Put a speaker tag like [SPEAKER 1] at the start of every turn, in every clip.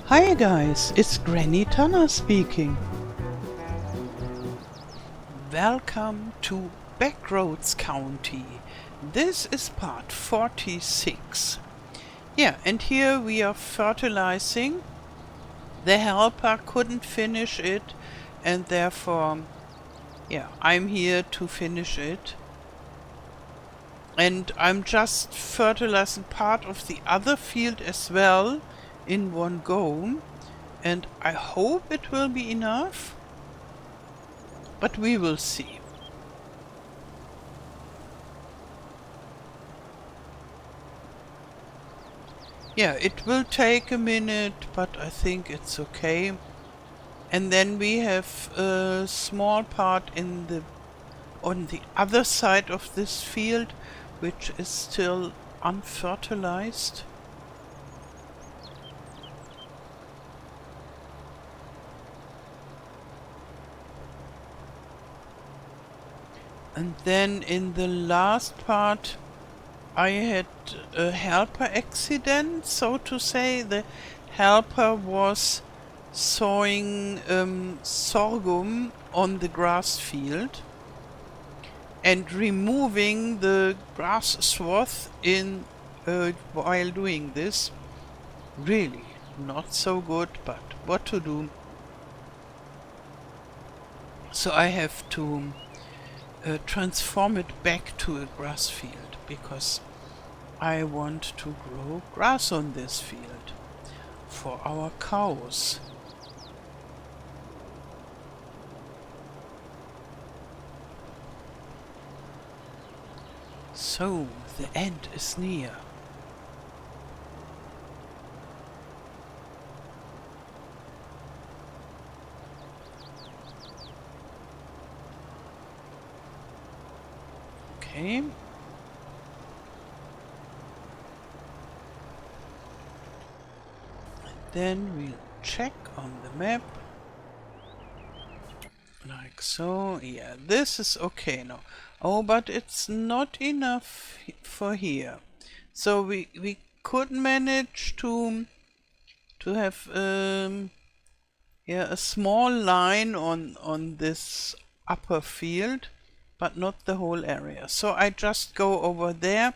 [SPEAKER 1] Hi guys, it's Granny Tana speaking. Welcome to Backroads County. This is part 46. Yeah, and here we are fertilizing. The helper couldn't finish it, and therefore, yeah, I'm here to finish it. And I'm just fertilizing part of the other field as well in one go. And I hope it will be enough, but we will see. Yeah, it will take a minute, but I think it's okay. And then we have a small part on the other side of this field, which is still unfertilized. And then in the last part I had a helper accident, so to say. The helper was sowing sorghum on the grass field and removing the grass swath while doing this. Really not so good, but what to do? So I have to transform it back to a grass field because I want to grow grass on this field for our cows. So the end is near. Okay. Then we'll check on the map. Like so. Yeah, this is okay now. Oh, but it's not enough for here. So we could manage to have yeah, a small line on this upper field, but not the whole area. So I just go over there,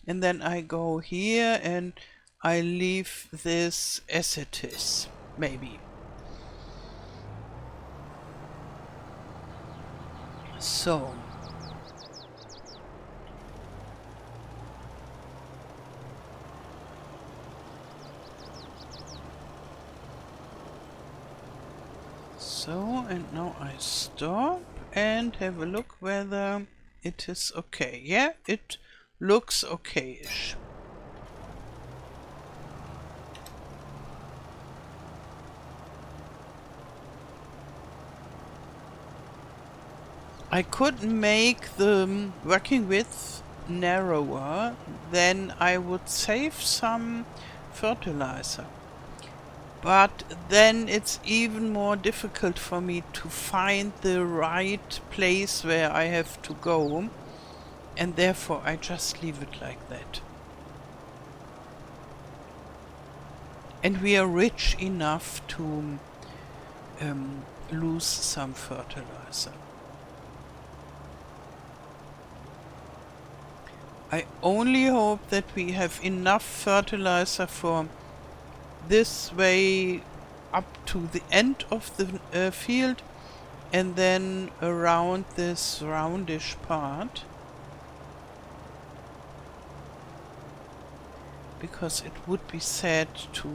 [SPEAKER 1] and then I go here, and I leave this as it is, maybe. So and now I stop and have a look whether it is okay. Yeah, it looks okay-ish. I could make the working width narrower, then I would save some fertilizer. But then it's even more difficult for me to find the right place where I have to go, and therefore I just leave it like that. And we are rich enough to lose some fertilizer. I only hope that we have enough fertilizer for this way up to the end of the field, and then around this roundish part, because it would be sad to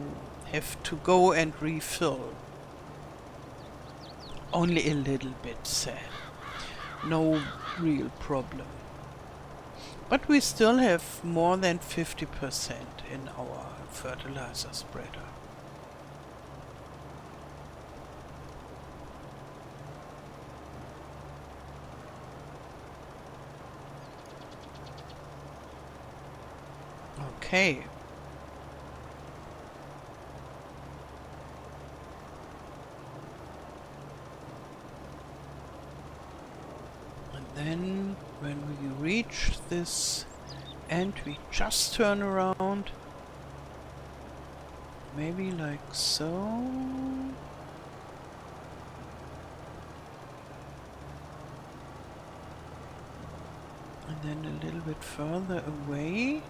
[SPEAKER 1] have to go and refill. Only a little bit sad. No real problem. But we still have more than 50% in our fertilizer spreader. Okay. And then when we reach this end, we just turn around Maybe like so. And then a little bit further away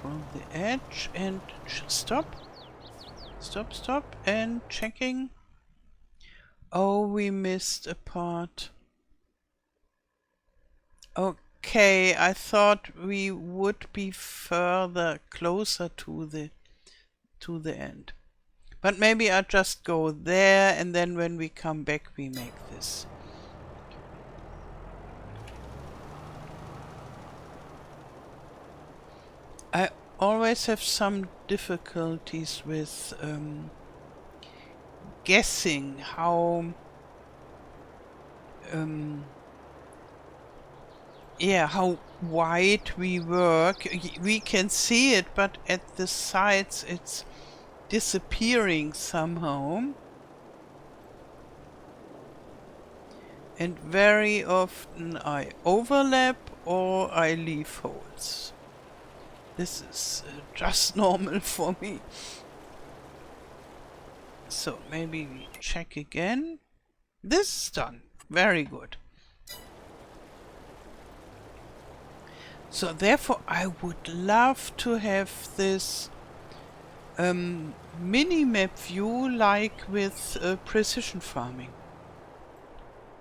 [SPEAKER 1] from the edge and stop. Stop, stop, and checking. Oh, we missed a part. Okay, I thought we would be further closer to the end. But maybe I just go there and then when we come back we make this. I always have some difficulties with guessing how how wide we work. We can see it, but at the sides it's disappearing somehow. And very often I overlap or I leave holes. This is just normal for me. So maybe we check again. This is done. Very good. So therefore I would love to have this mini-map view like with precision farming.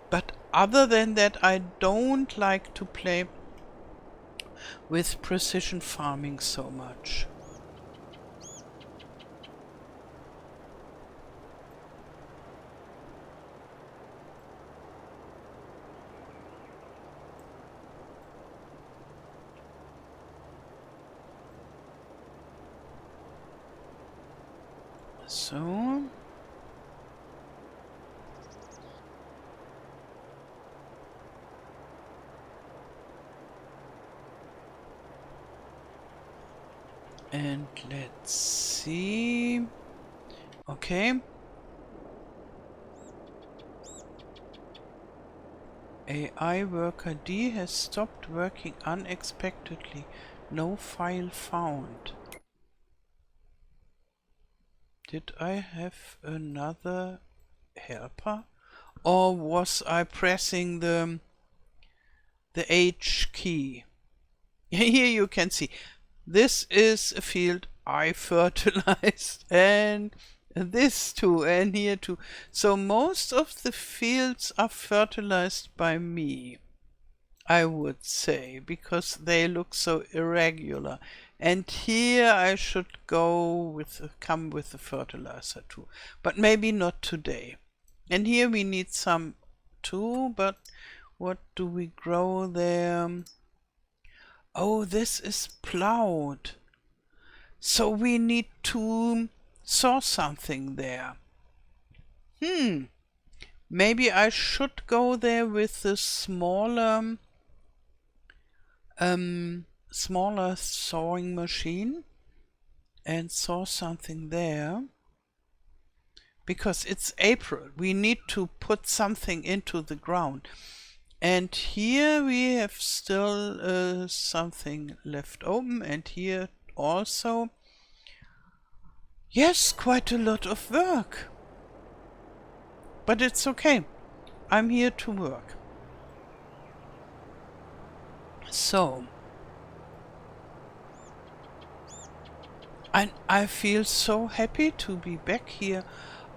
[SPEAKER 1] But other than that I don't like to play with precision farming so much. So and let's see. Okay. AI worker D has stopped working unexpectedly. No file found. Did I have another helper? Or was I pressing the H key? Here you can see. This is a field I fertilized, and this too, and here too. So most of the fields are fertilized by me, I would say, because they look so irregular. And here I should come with the fertilizer too, but maybe not today. And here we need some too, but what do we grow there? Oh, this is plowed. So we need to sow something there. Maybe I should go there with the smaller sawing machine and sow something there. Because it's April, we need to put something into the ground. And here we have still something left open, and here also. Yes, quite a lot of work. But it's okay. I'm here to work. So. And I feel so happy to be back here.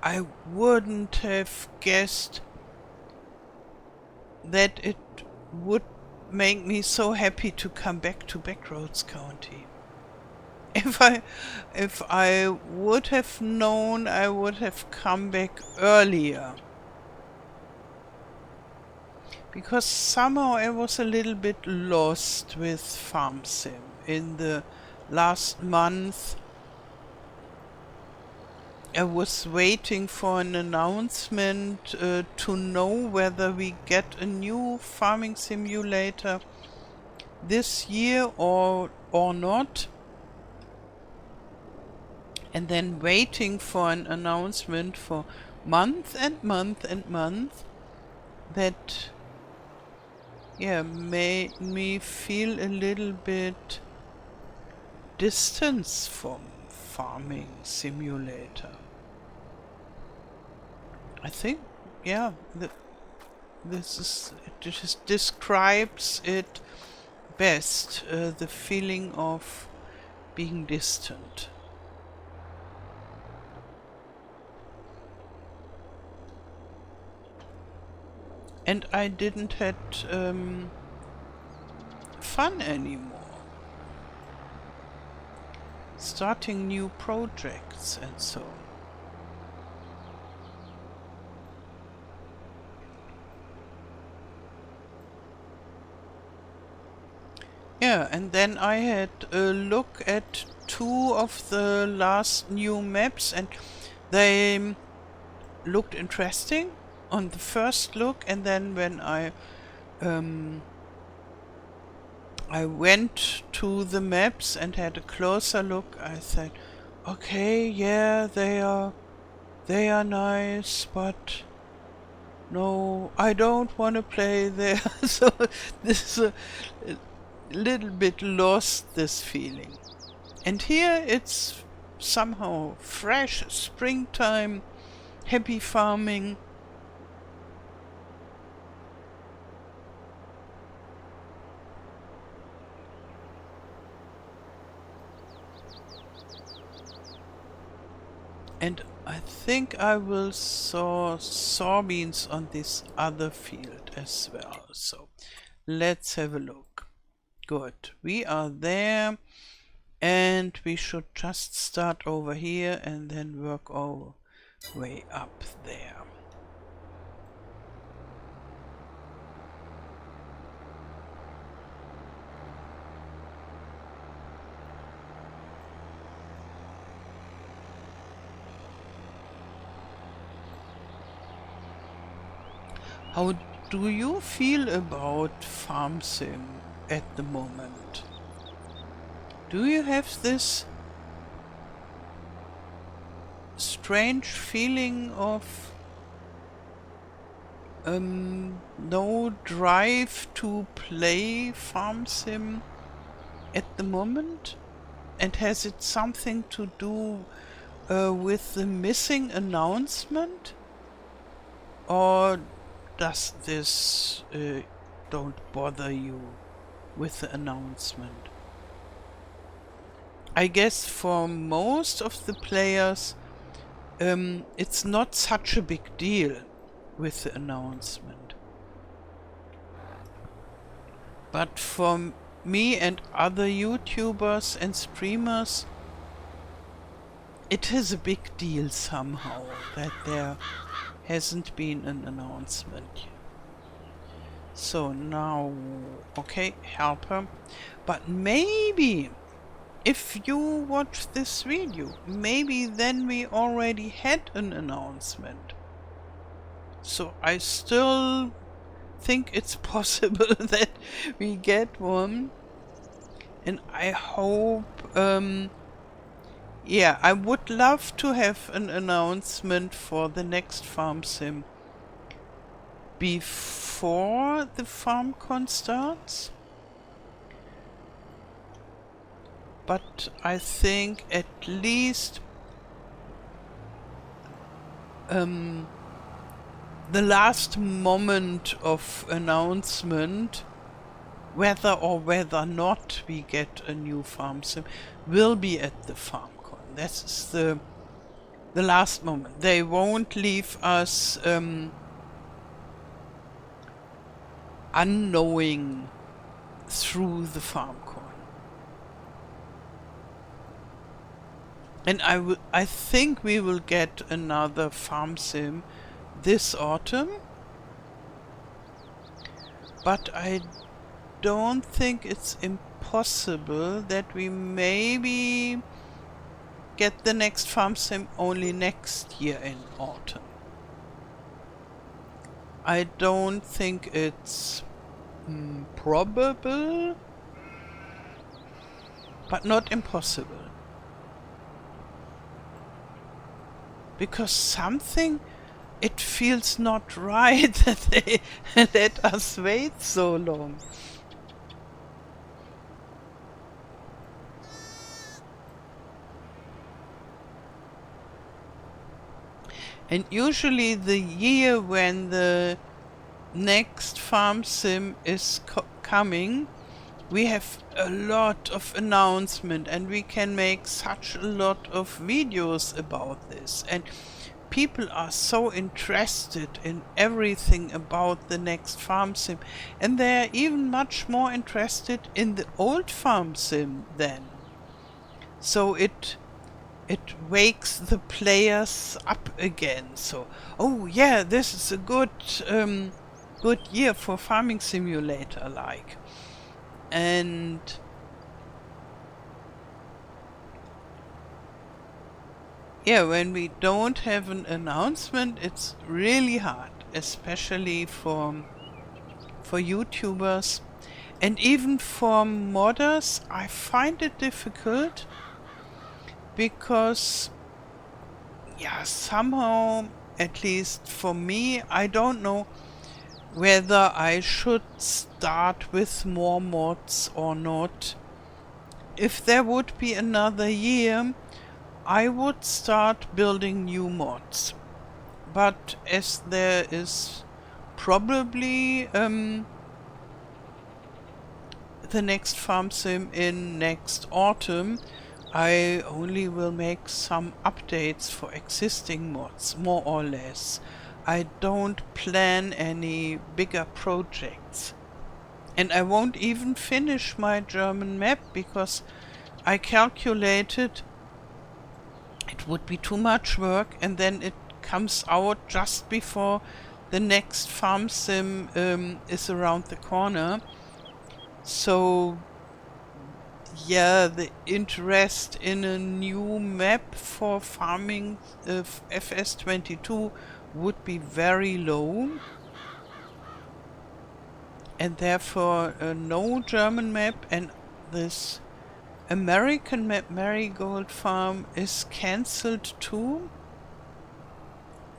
[SPEAKER 1] I wouldn't have guessed that it would make me so happy to come back to Backroads County. If I would have known, I would have come back earlier. Because somehow I was a little bit lost with Farm Sim. In the last month I was waiting for an announcement to know whether we get a new farming simulator this year or not. And then waiting for an announcement for month and month and month that made me feel a little bit distance from farming simulator. I think, yeah, it just describes it best, the feeling of being distant. And I didn't had fun anymore. Starting new projects and so on. Yeah, and then I had a look at 2 of the last new maps, and they looked interesting on the first look, and then when I went to the maps and had a closer look, I said, okay, yeah, they are nice, but no, I don't want to play there. So this is a little bit lost, this feeling. And here it's somehow fresh, springtime, happy farming. And I think I will sow soybeans on this other field as well. So let's have a look. Good, we are there, and we should just start over here and then work our way up there. How do you feel about farm sim at the moment? Do you have this strange feeling of no drive to play farm sim at the moment? And has it something to do with the missing announcement? Or does this don't bother you with the announcement? I guess for most of the players it's not such a big deal with the announcement. But for me and other YouTubers and streamers, it is a big deal somehow that there hasn't been an announcement. So now, okay, helper. But maybe if you watch this video, maybe then we already had an announcement. So I still think it's possible that we get one. And I hope, yeah, I would love to have an announcement for the next farm sim before the FarmCon starts. But I think at least the last moment of announcement, whether or whether not we get a new farm sim, will be at the FarmCon. This is the last moment. They won't leave us unknowing through the FarmCon. And I think we will get another farm sim this autumn, but I don't think it's impossible that we maybe get the next farm sim only next year in autumn. I don't think it's probable, but not impossible. Because something, it feels not right that they let us wait so long. And usually the year when the next farm sim is coming, we have a lot of announcement and we can make such a lot of videos about this. And people are so interested in everything about the next farm sim, and they're even much more interested in the old farm sim then. So it wakes the players up again. So, oh yeah, this is a good year for Farming Simulator, like. And yeah, when we don't have an announcement, it's really hard, especially for YouTubers and even for modders. I find it difficult because, yeah, somehow, at least for me, I don't know whether I should start with more mods or not. If there would be another year, I would start building new mods. But as there is probably the next farm sim in next autumn, I only will make some updates for existing mods, more or less. I don't plan any bigger projects. And I won't even finish my German map because I calculated it would be too much work, and then it comes out just before the next farm sim is around the corner. So yeah, the interest in a new map for farming FS22 would be very low, and therefore no German map, and this American map Marigold Farm is cancelled too,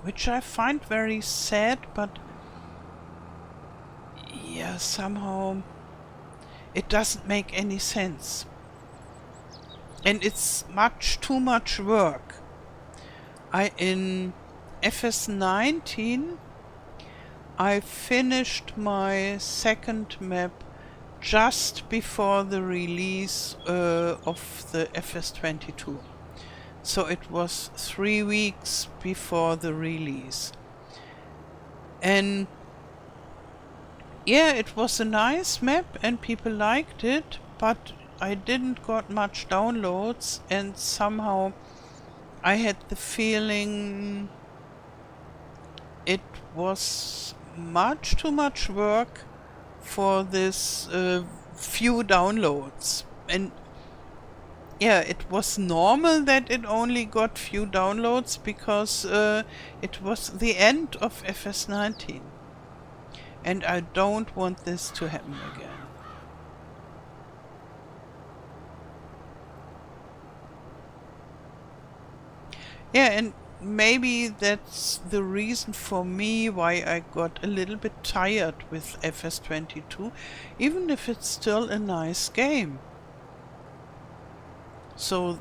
[SPEAKER 1] which I find very sad, but yeah, somehow it doesn't make any sense. And it's much too much work. In FS19 I finished my second map just before the release of the FS22. So it was 3 weeks before the release. And yeah, it was a nice map and people liked it, but I didn't got much downloads, and somehow I had the feeling it was much too much work for this few downloads. And yeah, it was normal that it only got few downloads because it was the end of FS19. And I don't want this to happen again. Yeah, and maybe that's the reason for me why I got a little bit tired with FS22, even if it's still a nice game. So,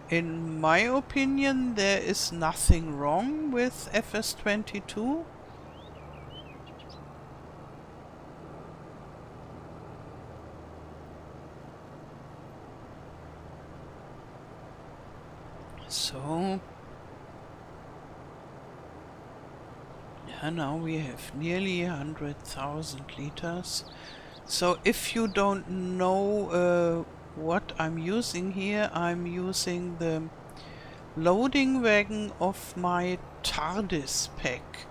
[SPEAKER 1] in my opinion, there is nothing wrong with FS22. So, yeah, now we have nearly 100,000 liters. So if you don't know what I'm using here, I'm using the loading wagon of my TARDIS pack,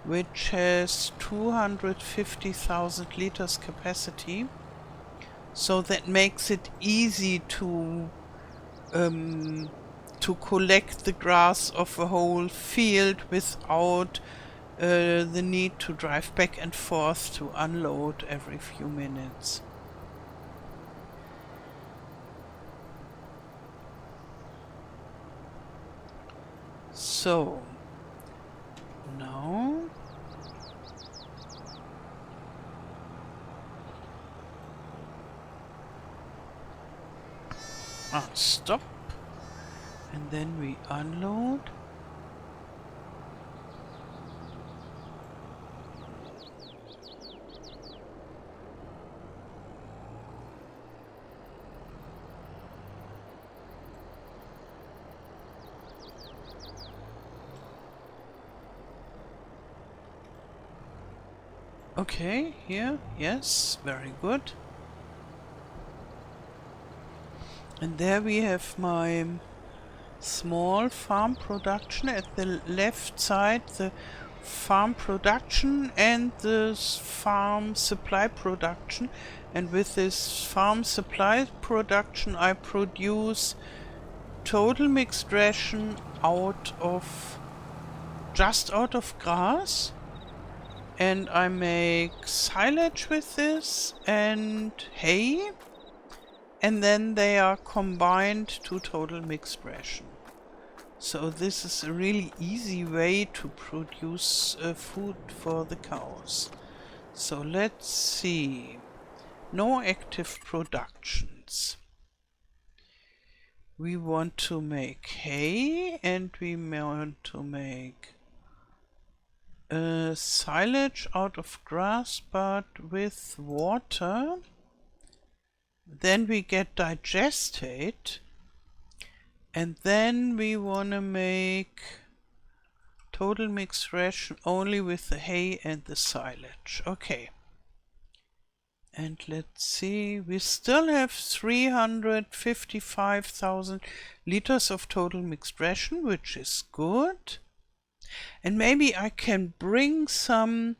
[SPEAKER 1] which has 250,000 liters capacity. So that makes it easy to collect the grass of a whole field without the need to drive back and forth to unload every few minutes. So now stop, and then we unload. Okay, here, yes, very good. And there we have my small farm production. At the left side, the farm production and the farm supply production. And with this farm supply production, I produce total mixed ration just out of grass. And I make silage with this and hay. And then they are combined to total mixed ration. So this is a really easy way to produce food for the cows. So let's see. No active productions. We want to make hay and we want to make silage out of grass but with water. Then we get digestate. And then we want to make total mixed ration only with the hay and the silage. Okay. And let's see, we still have 355,000 liters of total mixed ration, which is good. And maybe I can bring some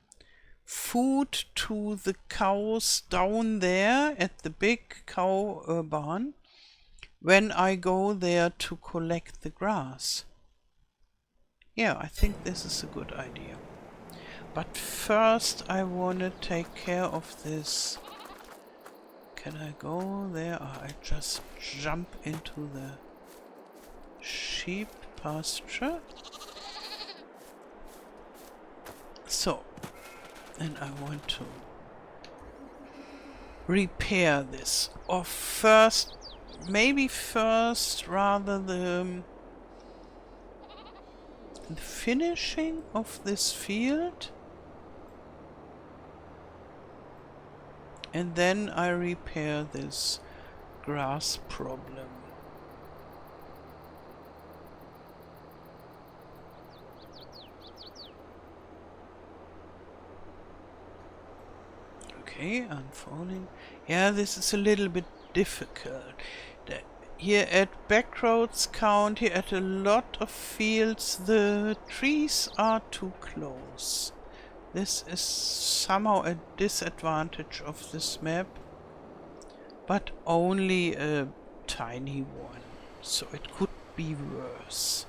[SPEAKER 1] food to the cows down there at the big cow barn when I go there to collect the grass. Yeah, I think this is a good idea. But first I want to take care of this. Can I go there? Or I just jump into the sheep pasture. So, and I want to repair this. Or first, maybe first rather the finishing of this field. And then I repair this grass problem. Okay, unfolding. Yeah, this is a little bit difficult. Here at Backroads County, at a lot of fields, the trees are too close. This is somehow a disadvantage of this map, but only a tiny one, so it could be worse.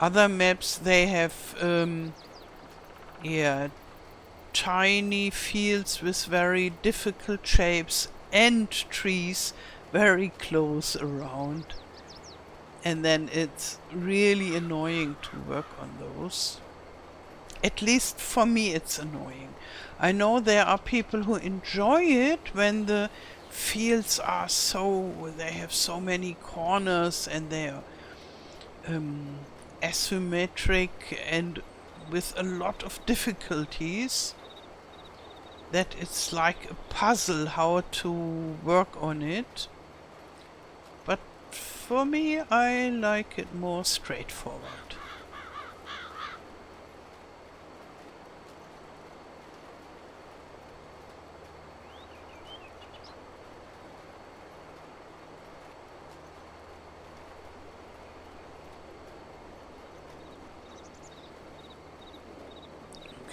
[SPEAKER 1] Other maps, they have tiny fields with very difficult shapes and trees very close around. And then it's really annoying to work on those. At least for me it's annoying. I know there are people who enjoy it when the fields are they have so many corners and they are asymmetric and with a lot of difficulties, that it's like a puzzle how to work on it. But for me, I like it more straightforward.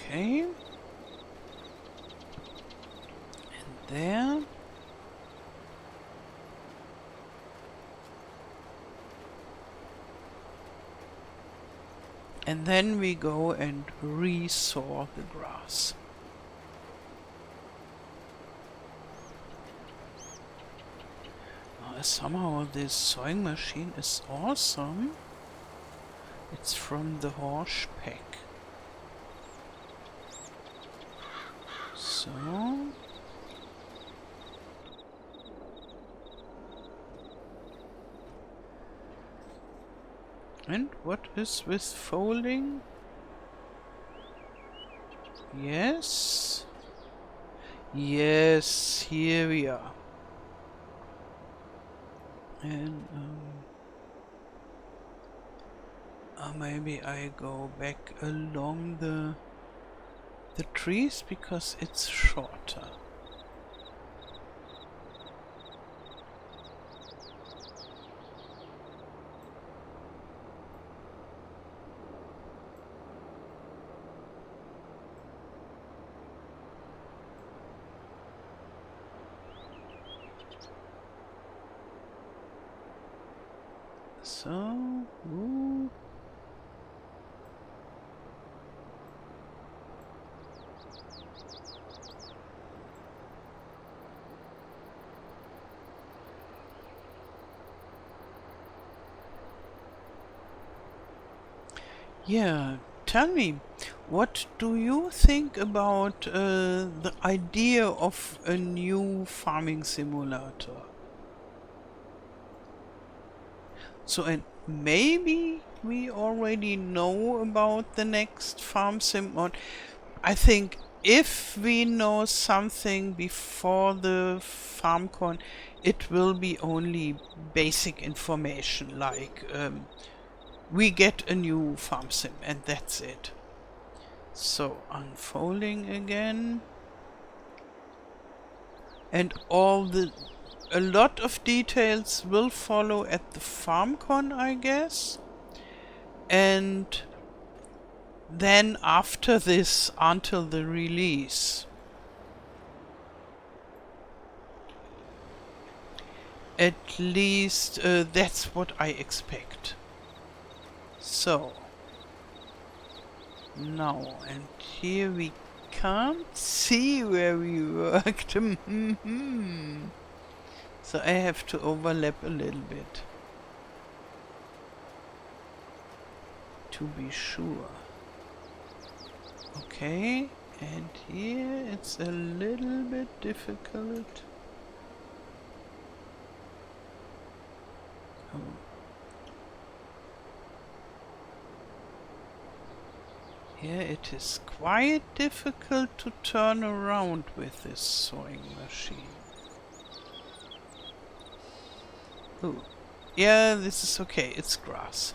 [SPEAKER 1] Okay. And there. And then we go and re-saw the grass. Somehow this sawing machine is awesome. It's from the horse pack. So. And what is with folding? Yes. Yes, here we are. And Maybe I go back along the trees because it's shorter. So, ooh. Yeah, tell me, what do you think about the idea of a new farming simulator? So, and maybe we already know about the next farm sim. Or I think if we know something before the FarmCon, it will be only basic information like we get a new farm sim and that's it. So unfolding again. And a lot of details will follow at the FarmCon, I guess. And then after this, until the release. At least that's what I expect. So, now, and here we can't see where we worked. So I have to overlap a little bit. To be sure. Okay, and here it's a little bit difficult. Oh. Here it is quite difficult to turn around with this sewing machine. Oh, yeah, this is okay, it's grass.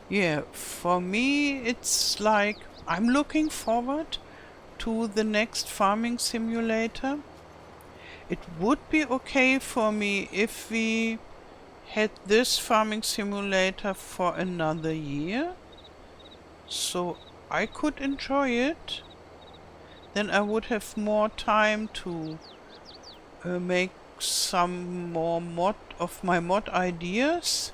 [SPEAKER 1] Yeah, for me it's like I'm looking forward to the next farming simulator. It would be okay for me if we had this farming simulator for another year, so I could enjoy it. Then I would have more time to make some more mod ideas.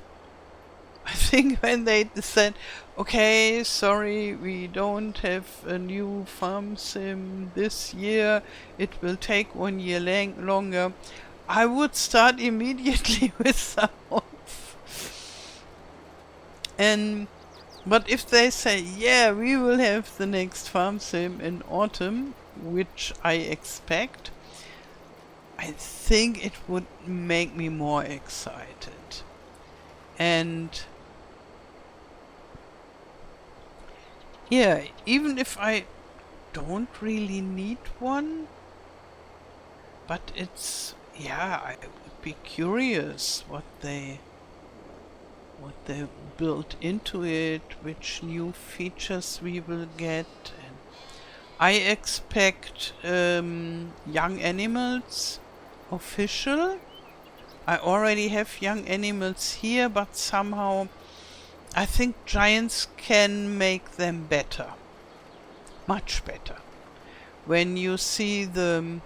[SPEAKER 1] I think when they said, okay, sorry, we don't have a new farm sim this year, it will take 1 year longer, I would start immediately with some mods. But if they say, yeah, we will have the next farm sim in autumn, which I expect, I think it would make me more excited. And yeah, even if I don't really need one, but it's, yeah, I would be curious what they built into it, which new features we will get. And I expect young animals official. I already have young animals here, but somehow I think giants can make them better. Much better. When you see the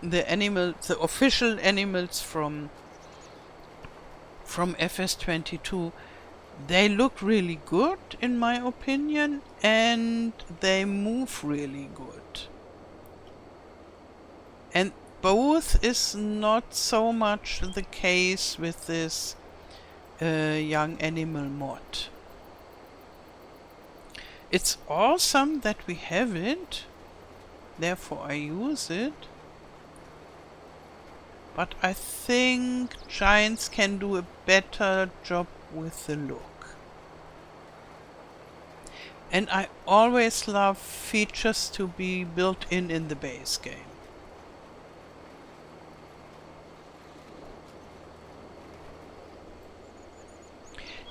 [SPEAKER 1] official animals from FS22, they look really good in my opinion, and they move really good. And both is not so much the case with this young animal mod. It's awesome that we have it, therefore I use it. But I think giants can do a better job with the look. And I always love features to be built in the base game.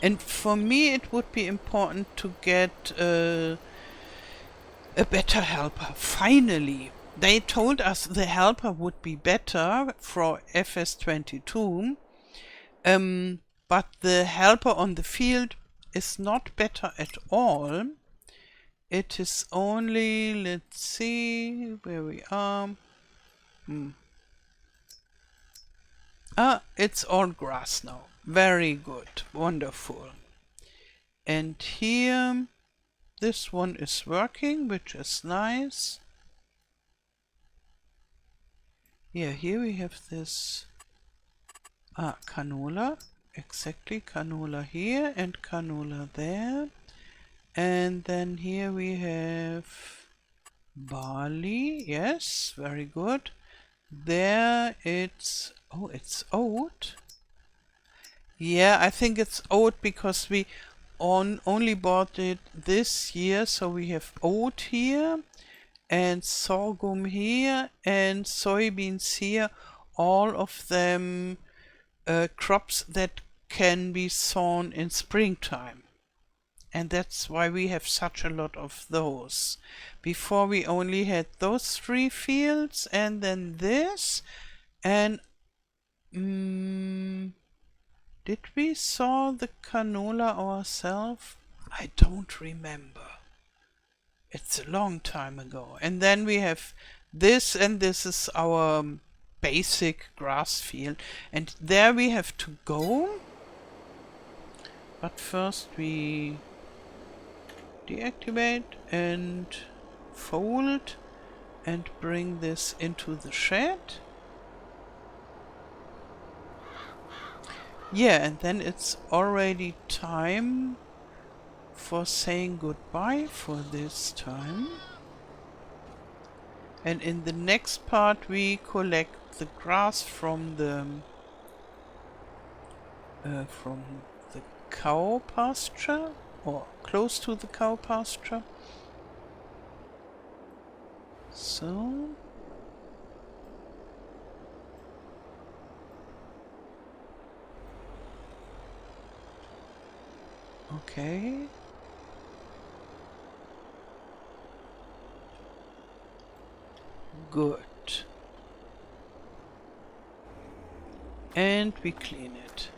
[SPEAKER 1] And for me it would be important to get a better helper. Finally! They told us the helper would be better for FS22, but the helper on the field is not better at all. It is only, let's see where we are. It's all grass now. Very good, wonderful. And here, this one is working, which is nice. Yeah, here we have this canola. Exactly, canola here and canola there. And then here we have barley. Yes, very good. There it's, oh, it's oat. Yeah, I think it's oat because we only bought it this year, so we have oat here and sorghum here and soybeans here, all of them crops that can be sown in springtime. And that's why we have such a lot of those. Before we only had those 3 fields and then this. And did we sow the canola ourselves? I don't remember. It's a long time ago. And then we have this, and this is our basic grass field. And there we have to go. But first we deactivate and fold and bring this into the shed. Yeah, and then it's already time for saying goodbye for this time. And in the next part we collect the grass from the cow pasture, or close to the cow pasture. So okay. Good. And we clean it.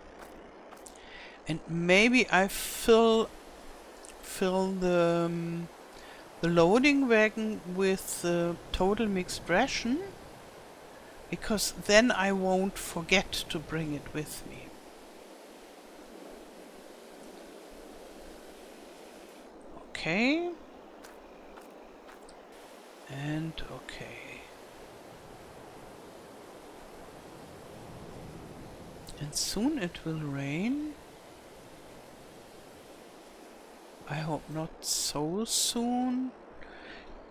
[SPEAKER 1] And maybe I fill the loading wagon with total mixed ration, because then I won't forget to bring it with me. Okay. And okay. And soon it will rain. I hope not so soon.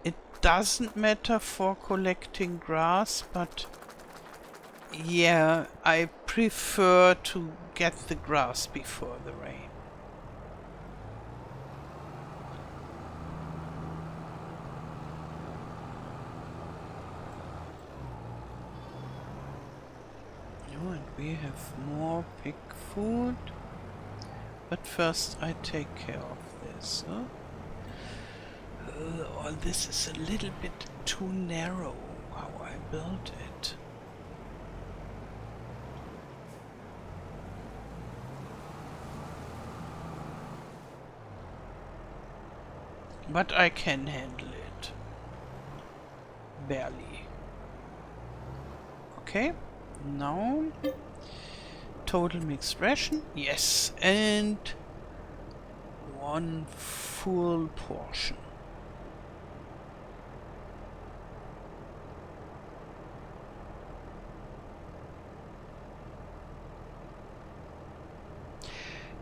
[SPEAKER 1] It doesn't matter for collecting grass, but yeah, I prefer to get the grass before the rain. Oh, and we have more pig food. But first I take care of this. Huh? Oh, this is a little bit too narrow how I built it. But I can handle it. Barely. Okay, now total mixed ration, yes, and 1 full portion.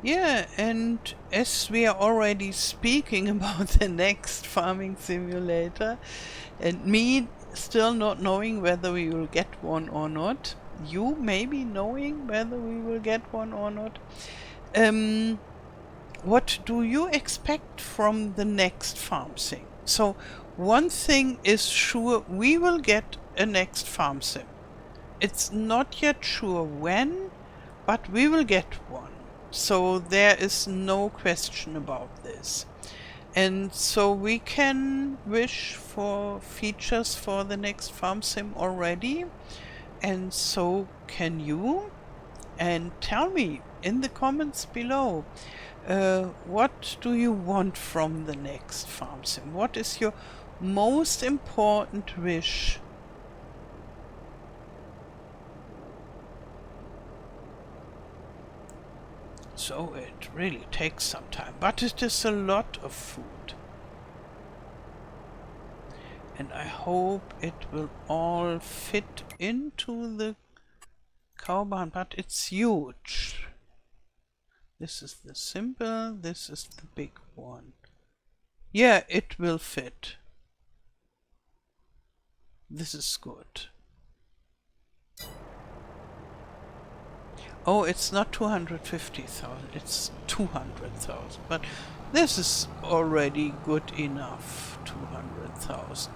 [SPEAKER 1] Yeah, and as we are already speaking about the next farming simulator, and me still not knowing whether we will get one or not, you maybe knowing whether we will get one or not, what do you expect from the next farm sim? So one thing is sure, we will get a next farm sim. It's not yet sure when, but we will get one. So there is no question about this. And so we can wish for features for the next farm sim already. And so can you. And tell me in the comments below, what do you want from the next farm sim? What is your most important wish? So it really takes some time, but it is a lot of food. And I hope it will all fit into the cow barn, but it's huge. This is the simple, this is the big one. Yeah, it will fit. This is good. Oh, it's not 250,000, it's 200,000. But this is already good enough, 200,000.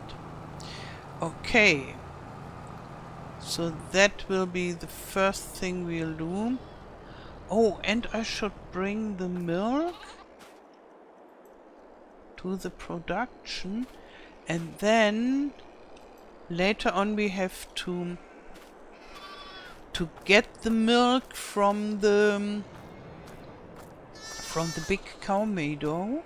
[SPEAKER 1] Okay. So that will be the first thing we'll do. Oh, and I should bring the milk to the production. And then later on we have to get the milk from the big cow meadow,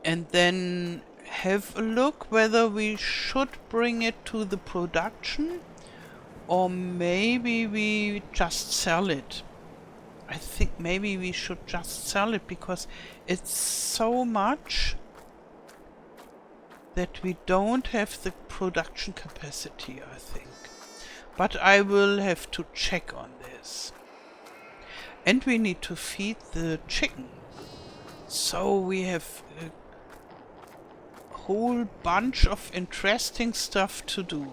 [SPEAKER 1] and then have a look whether we should bring it to the production or maybe we just sell it. I think maybe we should just sell it because it's so much that we don't have the production capacity, I think. But I will have to check on this. And we need to feed the chicken. So we have a whole bunch of interesting stuff to do.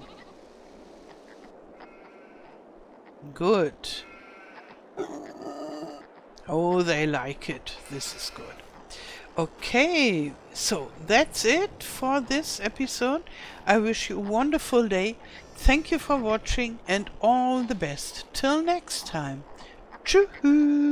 [SPEAKER 1] Good. Oh, they like it. This is good. Okay, so that's it for this episode. I wish you a wonderful day. Thank you for watching and all the best. Till next time. Tschüss.